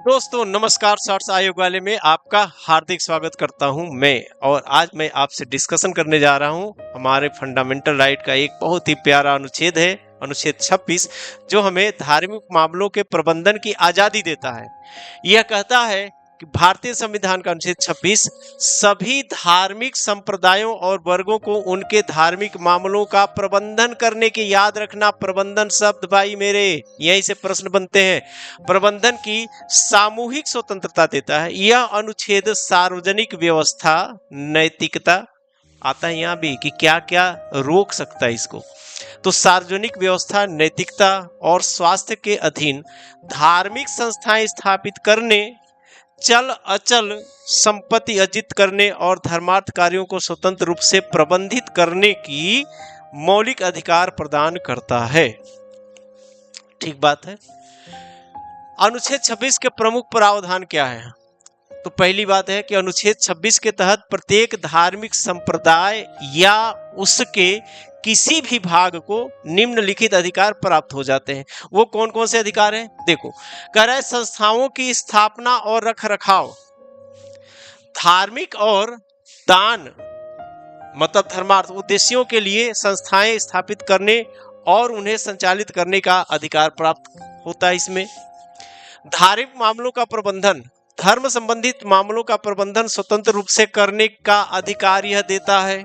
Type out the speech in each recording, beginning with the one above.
दोस्तों नमस्कार। शॉर्ट्स आयोग वाले में आपका हार्दिक स्वागत करता हूं मैं। और आज मैं आपसे डिस्कशन करने जा रहा हूं हमारे फंडामेंटल राइट का एक बहुत ही प्यारा अनुच्छेद है, अनुच्छेद 26, जो हमें धार्मिक मामलों के प्रबंधन की आजादी देता है। यह कहता है कि भारतीय संविधान का अनुच्छेद 26 सभी धार्मिक संप्रदायों और वर्गों को उनके धार्मिक मामलों का प्रबंधन करने की, याद रखना प्रबंधन शब्द भाई मेरे यहीं से प्रश्न बनते हैं, प्रबंधन की सामूहिक स्वतंत्रता देता है। यह अनुच्छेद सार्वजनिक व्यवस्था, नैतिकता आता है यहाँ भी कि क्या क्या रोक सकता है इसको। तो सार्वजनिक व्यवस्था, नैतिकता और स्वास्थ्य के अधीन धार्मिक संस्थाएं स्थापित करने, चल अचल संपत्ति अर्जित करने और धर्मार्थ कार्यों को स्वतंत्र रूप से प्रबंधित करने की मौलिक अधिकार प्रदान करता है। ठीक बात है। अनुच्छेद 26 के प्रमुख प्रावधान क्या है? तो पहली बात है कि अनुच्छेद 26 के तहत प्रत्येक धार्मिक संप्रदाय या उसके किसी भी भाग को निम्नलिखित अधिकार प्राप्त हो जाते हैं। वो कौन कौन से अधिकार हैं? देखो, कह रहा है संस्थाओं की स्थापना और रखरखाव, धार्मिक और दान मतलब धर्मार्थ उद्देश्यों के लिए संस्थाएं स्थापित करने और उन्हें संचालित करने का अधिकार प्राप्त होता है इसमें। धार्मिक मामलों का प्रबंधन, धर्म संबंधित मामलों का प्रबंधन स्वतंत्र रूप से करने का अधिकार यह देता है।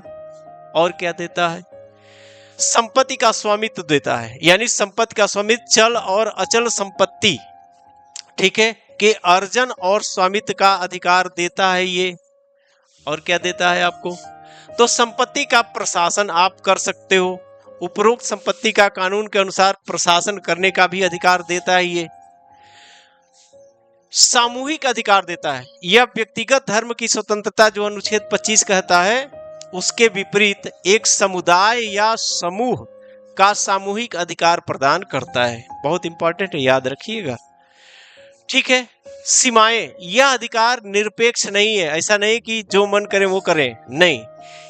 और क्या देता है? संपत्ति का स्वामित्व देता है, यानी संपत्ति का स्वामित्व, चल और अचल संपत्ति, ठीक है, के अर्जन और स्वामित्व का अधिकार देता है ये। और क्या देता है आपको? तो संपत्ति का प्रशासन आप कर सकते हो, उपरोक्त संपत्ति का कानून के अनुसार प्रशासन करने का भी अधिकार देता है ये। सामूहिक अधिकार देता है, यह व्यक्तिगत धर्म की स्वतंत्रता जो अनुच्छेद 25 कहता है उसके विपरीत एक समुदाय या समूह का सामूहिक अधिकार प्रदान करता है। बहुत इंपॉर्टेंट है, याद रखिएगा। ठीक है। सीमाएं, यह अधिकार निरपेक्ष नहीं है, ऐसा नहीं कि जो मन करे वो करें, नहीं,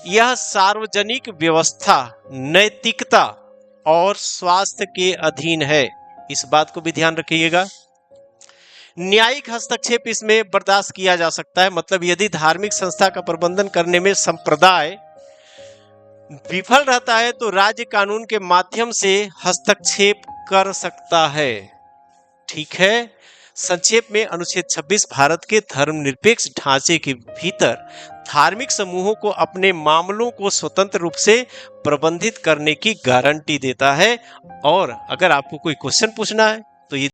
यह सार्वजनिक व्यवस्था, नैतिकता और स्वास्थ्य के अधीन है। इस बात को भी ध्यान रखिएगा। न्यायिक हस्तक्षेप इसमें बर्दाश्त किया जा सकता है, मतलब यदि धार्मिक संस्था का प्रबंधन करने में संप्रदाय विफल रहता है तो राज्य कानून के माध्यम से हस्तक्षेप कर सकता है। ठीक है। संक्षेप में अनुच्छेद 26 भारत के धर्मनिरपेक्ष ढांचे के भीतर धार्मिक समूहों को अपने मामलों को स्वतंत्र रूप से प्रबंधित करने की गारंटी देता है। और अगर आपको कोई क्वेश्चन पूछना है